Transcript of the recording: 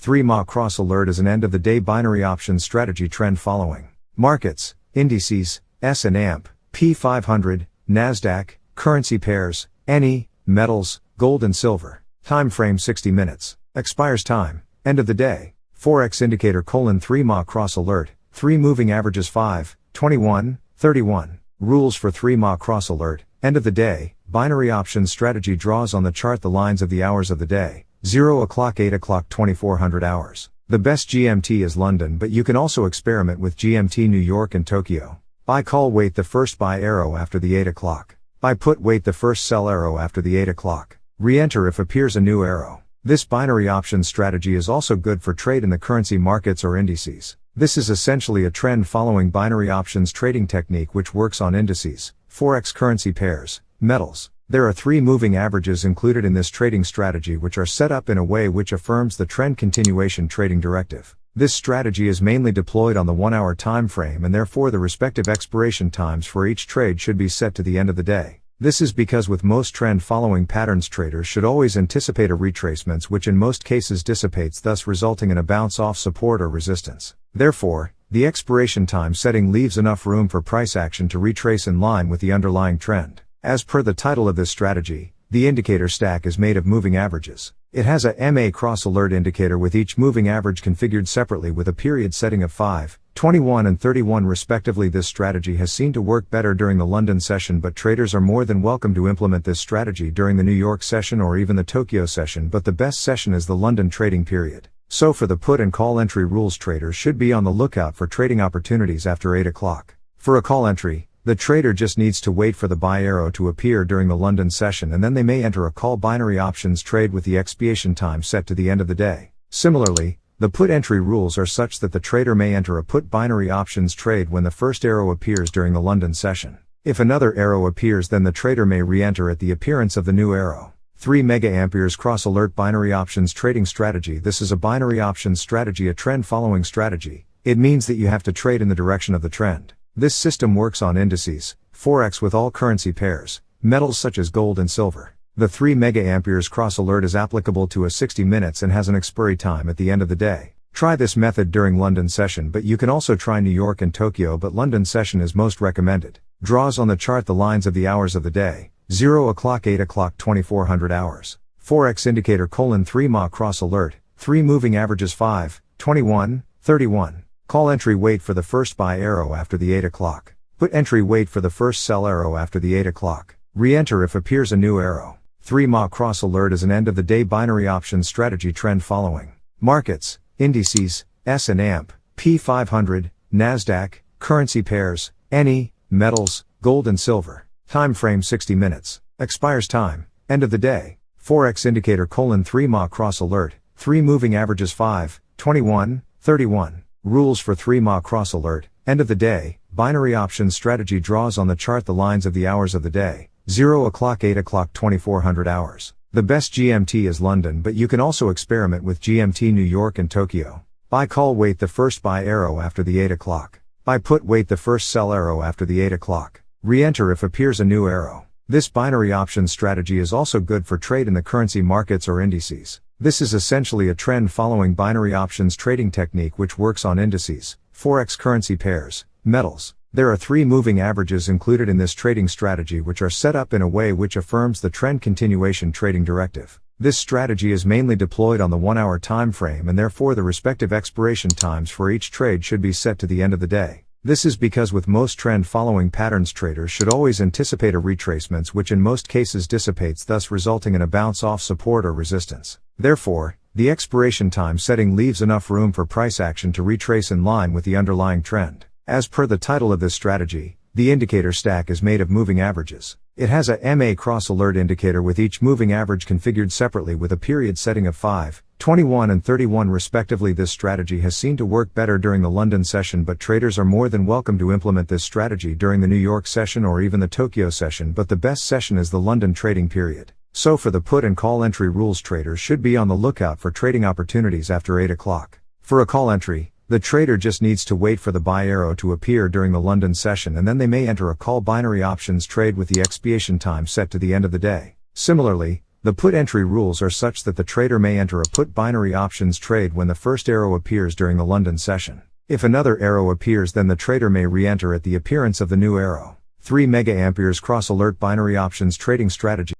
3 cross alert is an end-of-the-day binary options strategy trend following markets, indices, S&P 500, NASDAQ, currency pairs, NE, metals, gold and silver. Time frame 60 minutes. Expires time, end of the day. Forex indicator: 3 cross alert, 3 moving averages 5, 21, 31. Rules for 3 cross alert, end of the day. Binary options strategy draws on the chart the lines of the hours of the day. 0 o'clock, 8 o'clock, 2400 hours. The best GMT is London, but you can also experiment with GMT New York and Tokyo. Buy call, wait the first buy arrow after the 8 o'clock. Buy put, wait the first sell arrow after the 8 o'clock. Re-enter if appears a new arrow. This binary options strategy is also good for trade in the currency markets or indices. This is essentially a trend following binary options trading technique which works on indices, forex, currency pairs, metals. There are 3 moving averages included in this trading strategy which are set up in a way which affirms the trend continuation trading directive. This strategy is mainly deployed on the 1-hour time frame, and therefore the respective expiration times for each trade should be set to the end of the day. This is because with most trend following patterns, traders should always anticipate a retracements which in most cases dissipates, thus resulting in a bounce off support or resistance. Therefore, the expiration time setting leaves enough room for price action to retrace in line with the underlying trend. As per the title of this strategy, the indicator stack is made of moving averages. It has a MA cross alert indicator with each moving average configured separately with a period setting of 5, 21 and 31 respectively. This strategy has seen to work better during the London session, but traders are more than welcome to implement this strategy during the New York session or even the Tokyo session, but the best session is the London trading period. So for the put and call entry rules, traders should be on the lookout for trading opportunities after 8 o'clock. For a call entry, the trader just needs to wait for the buy arrow to appear during the London session, and then they may enter a call binary options trade with the expiation time set to the end of the day. Similarly, the put entry rules are such that the trader may enter a put binary options trade when the first arrow appears during the London session. If another arrow appears, then the trader may re-enter at the appearance of the new arrow. 3 megaamperes cross alert binary options trading strategy. This is a binary options strategy, a trend following strategy. It means that you have to trade in the direction of the trend. This system works on indices, forex with all currency pairs, metals such as gold and silver. The 3 megaamperes cross alert is applicable to a 60 minutes and has an expiry time at the end of the day. Try this method during London session, but you can also try New York and Tokyo, but London session is most recommended. Draws on the chart the lines of the hours of the day. 0 o'clock, 8 o'clock, 2400 hours. Forex indicator: 3 cross alert, 3 moving averages 5, 21, 31. Call entry: wait for the first buy arrow after the 8 o'clock. Put entry: wait for the first sell arrow after the 8 o'clock. Re-enter if appears a new arrow. 3 cross alert is an end-of-the-day binary options strategy trend following markets, indices, S&P 500, NASDAQ, currency pairs, NE, metals, gold and silver. Time frame 60 minutes. Expires time, end of the day. Forex indicator: 3 cross alert, 3 moving averages 5, 21, 31. Rules for 3 cross alert, end of the day. Binary options strategy draws on the chart the lines of the hours of the day. 0 o'clock, 8 o'clock, 2400 hours. The best GMT is London, but you can also experiment with GMT New York and Tokyo. Buy call, wait the first buy arrow after the 8 o'clock. Buy put, wait the first sell arrow after the 8 o'clock. Re-enter if appears a new arrow. This binary options strategy is also good for trade in the currency markets or indices. This is essentially a trend following binary options trading technique which works on indices, forex, currency pairs, metals. There are 3 moving averages included in this trading strategy which are set up in a way which affirms the trend continuation trading directive. This strategy is mainly deployed on the 1-hour time frame, and therefore the respective expiration times for each trade should be set to the end of the day. This is because with most trend following patterns, traders should always anticipate a retracements which in most cases dissipates, thus resulting in a bounce off support or resistance. Therefore, the expiration time setting leaves enough room for price action to retrace in line with the underlying trend. As per the title of this strategy, the indicator stack is made of moving averages. It has a MA cross alert indicator with each moving average configured separately with a period setting of 5, 21 and 31 respectively. This strategy has seen to work better during the London session, but traders are more than welcome to implement this strategy during the New York session or even the Tokyo session, but the best session is the London trading period. So for the put and call entry rules, traders should be on the lookout for trading opportunities after 8 o'clock. For a call entry, the trader just needs to wait for the buy arrow to appear during the London session, and then they may enter a call binary options trade with the expiation time set to the end of the day. Similarly, the The put entry rules are such that the trader may enter a put binary options trade when the first arrow appears during the London session. If another arrow appears, then the trader may re-enter at the appearance of the new arrow. 3 mA cross alert binary options trading strategy.